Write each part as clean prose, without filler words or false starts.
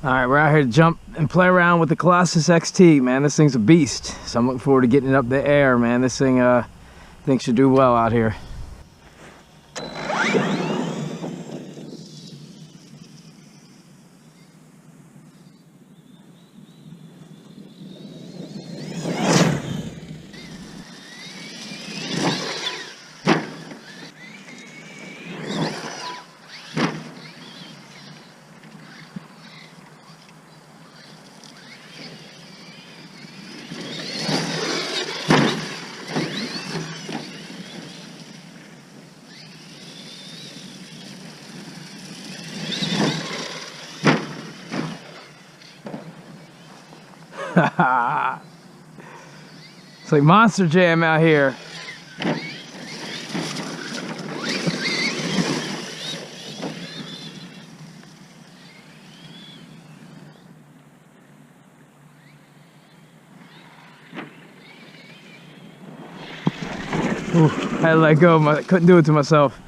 All right, we're out here to jump and play around with the Colossus XT, man. This thing's a beast. So I'm looking forward to getting it up the air, man. This thing, I think should do well out here. It's like Monster Jam out here. Ooh, I had to let go. I couldn't do it to myself.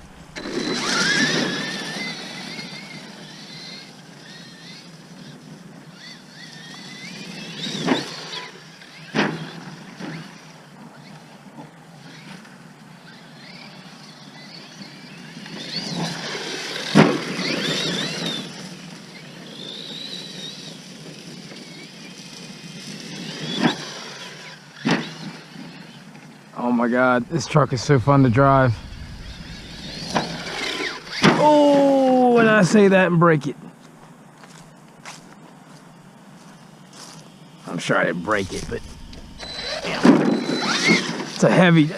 Oh my God, this truck is so fun to drive. Oh, and I say that and break it. I'm sure I didn't break it, but it's a heavy,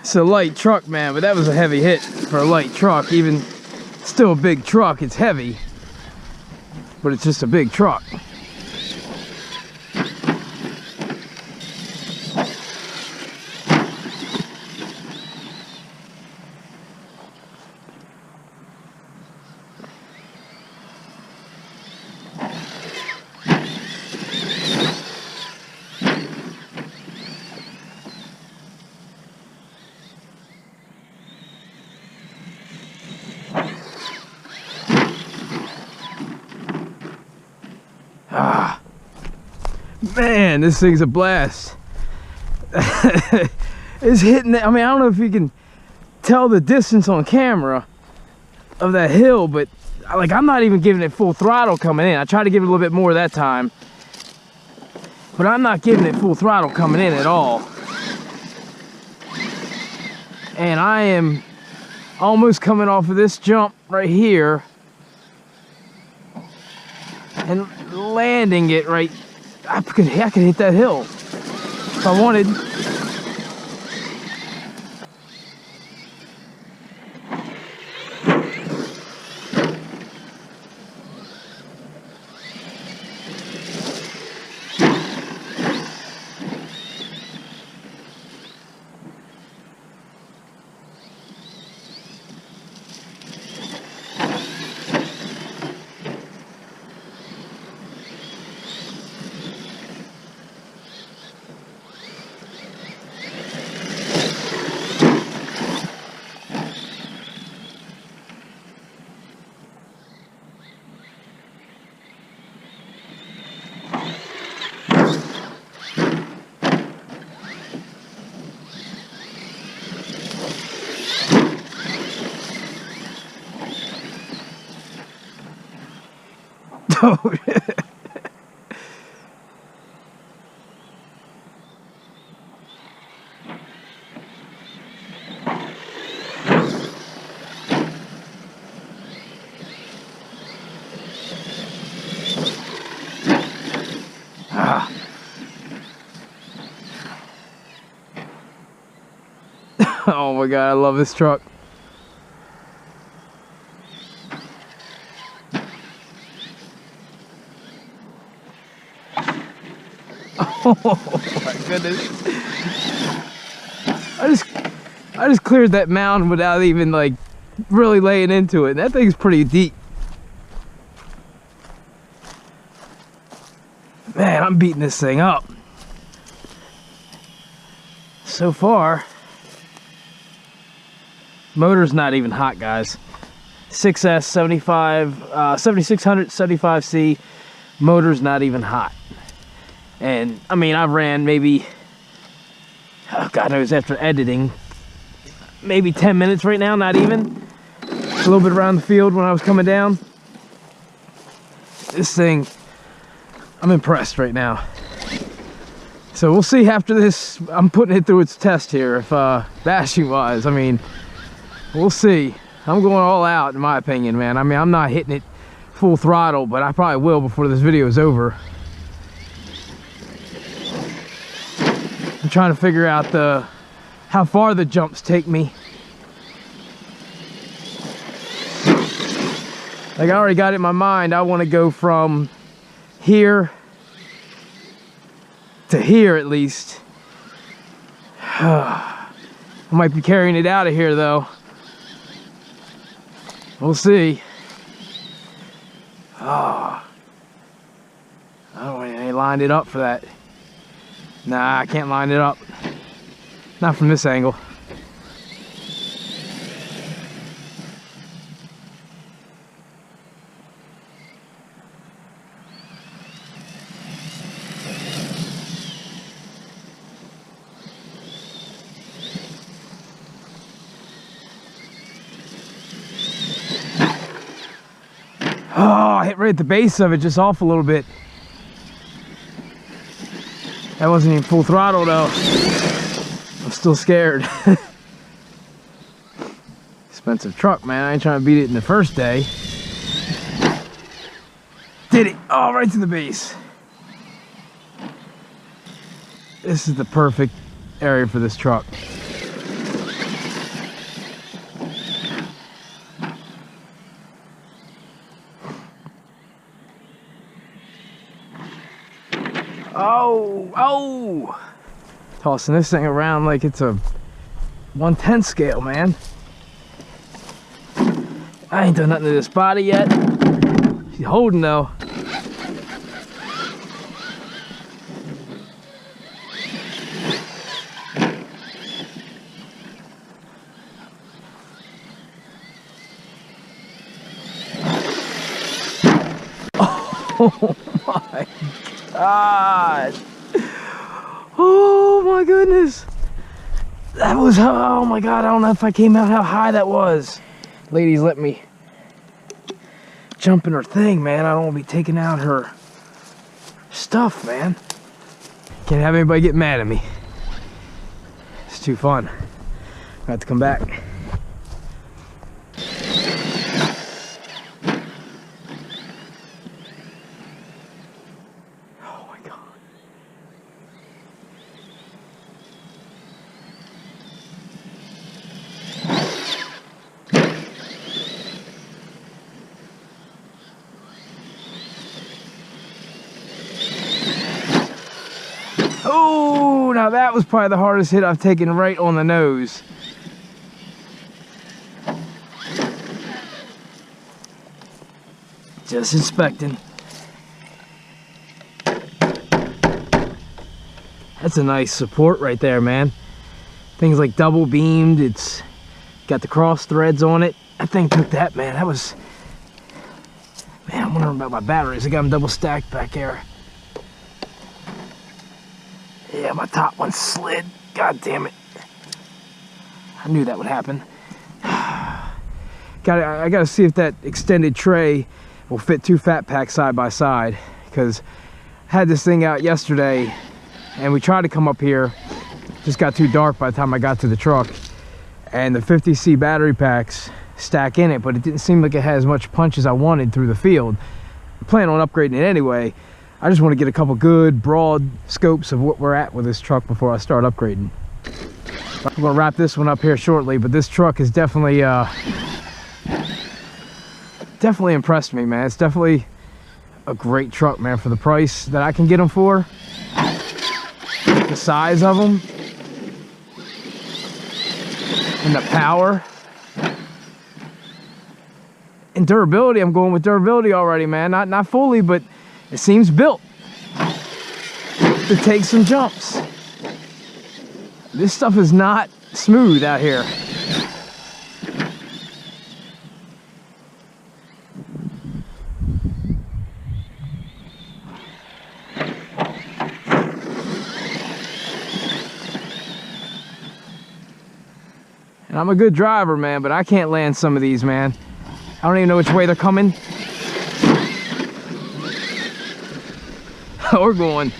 it's a light truck, man, but that was a heavy hit for a light truck. Even still a big truck, it's heavy, but it's just a big truck. Ah, man, this thing's a blast. It's hitting that. I mean, I don't know if you can tell the distance on camera of that hill, but like, I'm not even giving it full throttle coming in. I tried to give it a little bit more that time, but I'm not giving it full throttle coming in at all. And I am almost coming off of this jump right here and landing it right. I could hit that hill if I wanted. Oh my God, I love this truck. Oh my goodness. I just cleared that mountain without even like really laying into it. That thing's pretty deep. Man, I'm beating this thing up. So far, motor's not even hot, guys. 6S 7600 75C. Motor's not even hot. And I mean, I've ran maybe, oh, God knows, after editing, maybe 10 minutes right now, not even. A little bit around the field when I was coming down. This thing, I'm impressed right now. So we'll see after this. I'm putting it through its test here, if bashing wise. I mean, we'll see. I'm going all out, in my opinion, man. I mean, I'm not hitting it full throttle, but I probably will before this video is over. I'm trying to figure out how far the jumps take me. Like, I already got it in my mind. I want to go from here to here at least. I might be carrying it out of here though. We'll see. Oh, I don't want to line it up for that. Nah, I can't line it up. Not from this angle. Oh, I hit right at the base of it, just off a little bit. That wasn't even full throttle though. I'm still scared. Expensive truck, man. I ain't trying to beat it in the first day. Did it. Oh, right to the base. This is the perfect area for this truck. Oh! Tossing this thing around like it's a 1/10 scale, man. I ain't done nothing to this body yet. She's holding though. Oh my God. Oh my goodness. That was, oh my God, I don't know if I came out how high that was. Ladies, let me jump in her thing, man. I don't want to be taking out her stuff, man. Can't have anybody get mad at me. It's too fun. I have to come back. Oh, now that was probably the hardest hit I've taken right on the nose. Just inspecting. That's a nice support right there, man. Thing's like double beamed. It's got the cross threads on it. That thing took that, man. That was... Man, I'm wondering about my batteries. I got them double stacked back there. Yeah, my top one slid. God damn it. I knew that would happen. I gotta see if that extended tray will fit 2 fat packs side by side, because I had this thing out yesterday and we tried to come up here. Just got too dark by the time I got to the truck, and the 50C battery packs stack in it, but it didn't seem like it had as much punch as I wanted through the field. I plan on upgrading it anyway. I just want to get a couple good broad scopes of what we're at with this truck before I start upgrading. I'm going to wrap this one up here shortly, but this truck is definitely definitely impressed me, man. It's definitely a great truck, man, for the price that I can get them for. The size of them and the power and durability. I'm going with durability already, man. Not fully, but it seems built to take some jumps. This stuff is not smooth out here. I'm a good driver, man, but I can't land some of these, man. I don't even know which way they're coming. We're going.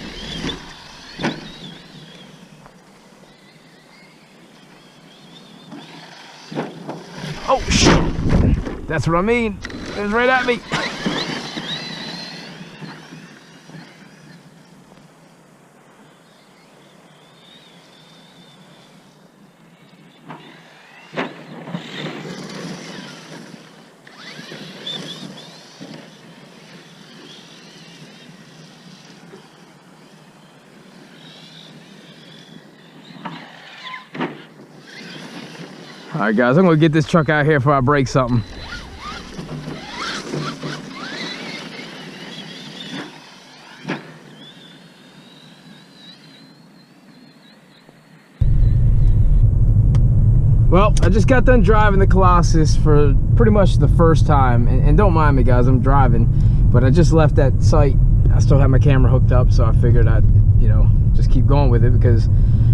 Oh, shit. That's what I mean. It was right at me. All right, guys, I'm gonna get this truck out here before I break something. Well, I just got done driving the Colossus for pretty much the first time, and don't mind me, guys, I'm driving, but I just left that site. I still have my camera hooked up, so I figured I'd, you know, just keep going with it because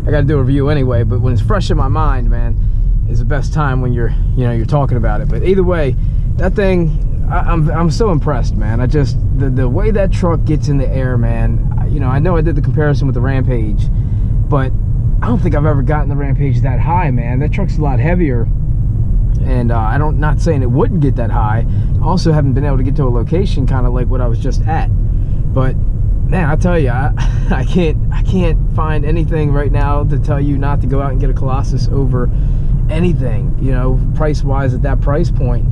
I got to do a review anyway. But when it's fresh in my mind, man, is the best time when you're, you know, you're talking about it. But either way, that thing, I'm so impressed, man. I just, the way that truck gets in the air, man. You know, I know I did the comparison with the Rampage, but I don't think I've ever gotten the Rampage that high, man. That truck's a lot heavier, and not saying it wouldn't get that high. I also haven't been able to get to a location kind of like what I was just at. But man, I tell you, I can't find anything right now to tell you not to go out and get a Colossus over anything, you know, price wise at that price point.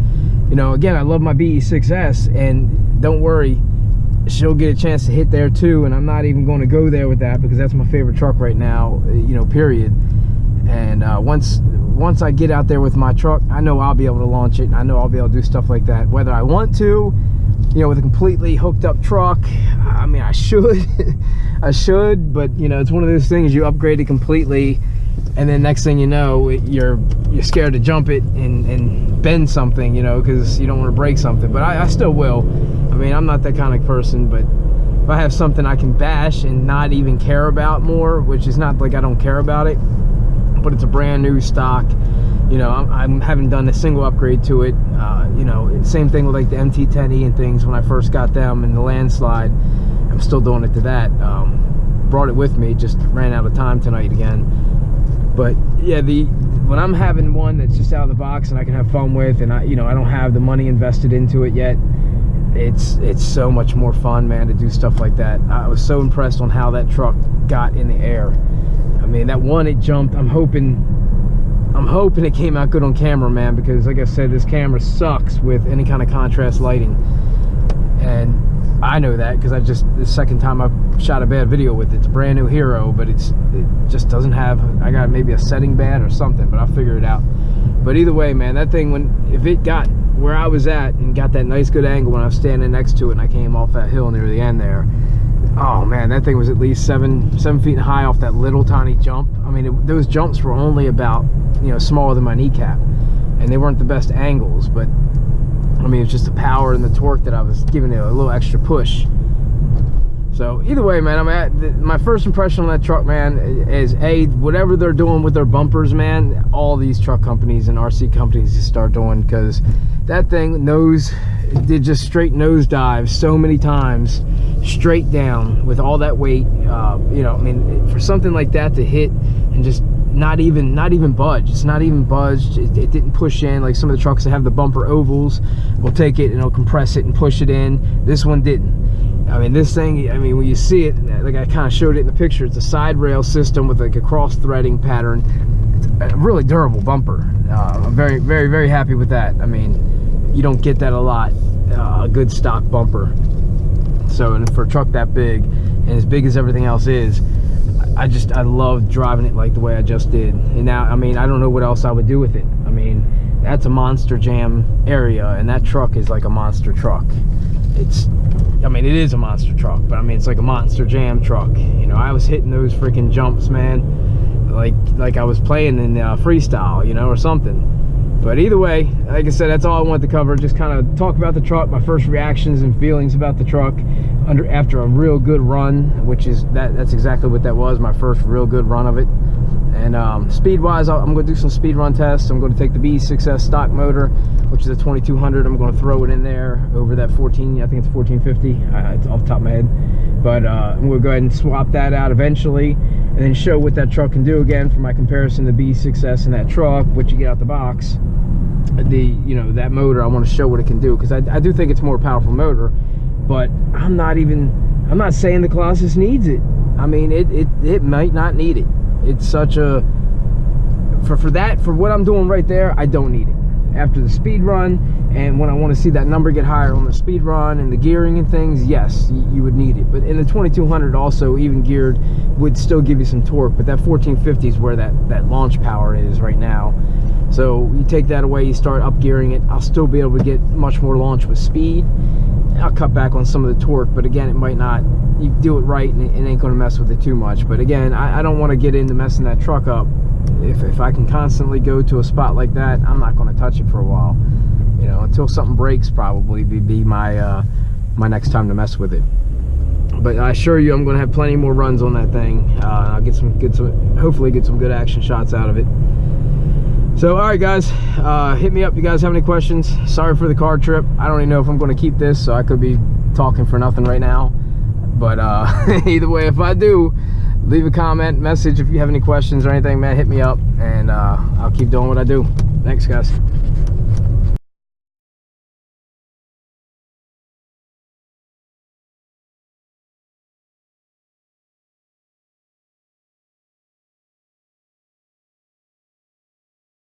You know, again, I love my BE6S, and don't worry, she'll get a chance to hit there too, and I'm not even going to go there with that because that's my favorite truck right now, you know, period. And once I get out there with my truck, I know I'll be able to launch it, and I know I'll be able to do stuff like that, whether I want to, you know, with a completely hooked up truck. I mean, I should I should, but you know, it's one of those things, you upgrade it completely, and then next thing you know, you're scared to jump it and bend something, you know, because you don't want to break something. But I still will. I mean, I'm not that kind of person, but if I have something I can bash and not even care about more, which is not like I don't care about it, but it's a brand new stock, you know, I haven't done a single upgrade to it. You know, same thing with like the MT10E and things when I first got them and the landslide. I'm still doing it to that. Brought it with me, just ran out of time tonight again. But yeah, when I'm having one that's just out of the box and I can have fun with, and I don't have the money invested into it yet, it's so much more fun, man, to do stuff like that. I was so impressed on how that truck got in the air. I mean, that one, it jumped. I'm hoping it came out good on camera, man, because like I said, this camera sucks with any kind of contrast lighting, and I know that because the second time I've shot a bad video with it. It's a brand new Hero, but it just doesn't have, I got maybe a setting bad or something, but I'll figure it out. But either way, man, that thing, if it got where I was at and got that nice good angle when I was standing next to it and I came off that hill near the end there, oh man, that thing was at least seven feet high off that little tiny jump. I mean, those jumps were only about, you know, smaller than my kneecap, and they weren't the best angles, but I mean, it's just the power and the torque that I was giving it a little extra push. So either way, man, my first impression on that truck, man, is whatever they're doing with their bumpers, man, all these truck companies and RC companies just start doing, because that thing did just straight nosedive so many times straight down with all that weight. You know, I mean, for something like that to hit and just not even budge. It's not even budged. It didn't push in like some of the trucks that have the bumper ovals. We'll take it and it'll compress it and push it in. This one didn't. I mean, this thing, I mean, when you see it, like I kind of showed it in the picture, it's a side rail system with like a cross threading pattern. It's a really durable bumper. I'm very, very, very happy with that. I mean, you don't get that a lot, a good stock bumper. So, and for a truck that big and as big as everything else is, I love driving it like the way I just did. And now, I mean, I don't know what else I would do with it. I mean, that's a monster jam area, and that truck is like a monster truck. I mean, it is a monster truck, but I mean, it's like a monster jam truck. You know, I was hitting those freaking jumps, man, like I was playing in freestyle, you know, or something. But either way, like I said, that's all I wanted to cover. Just kind of talk about the truck, my first reactions and feelings about the truck after a real good run, which is that's exactly what that was, my first real good run of it. And speed wise, I'm going to do some speed run tests. I'm going to take the BE6S stock motor, which is a 2200. I'm going to throw it in there over that 14, I think it's 1450, it's off the top of my head. But I'm going to go ahead and swap that out eventually, and then show what that truck can do again for my comparison to BE6S and that truck, what you get out the box. That motor, I want to show what it can do, because I do think it's a more powerful motor, but I'm not saying the Colossus needs it. I mean, it might not need it. It's such a, for what I'm doing right there, I don't need it. After the speed run, and when I want to see that number get higher on the speed run and the gearing and things, yes, you would need it. But in the 2200 also, even geared, would still give you some torque, but that 1450 is where that launch power is right now. So you take that away, you start up gearing it, I'll still be able to get much more launch with speed. I'll cut back on some of the torque, but again, it might not, you do it right and it ain't going to mess with it too much. But again, I don't want to get into messing that truck up. If I can constantly go to a spot like that, I'm not going to touch it for a while, until something breaks. Probably be my my next time to mess with it. But I assure you, I'm going to have plenty more runs on that thing. I'll get hopefully get some good action shots out of it. So, all right, guys, hit me up. You guys have any questions? Sorry for the car trip. I don't even know if I'm going to keep this, so I could be talking for nothing right now. But either way, if I do, leave a comment, message if you have any questions or anything, man. Hit me up, and I'll keep doing what I do. Thanks, guys.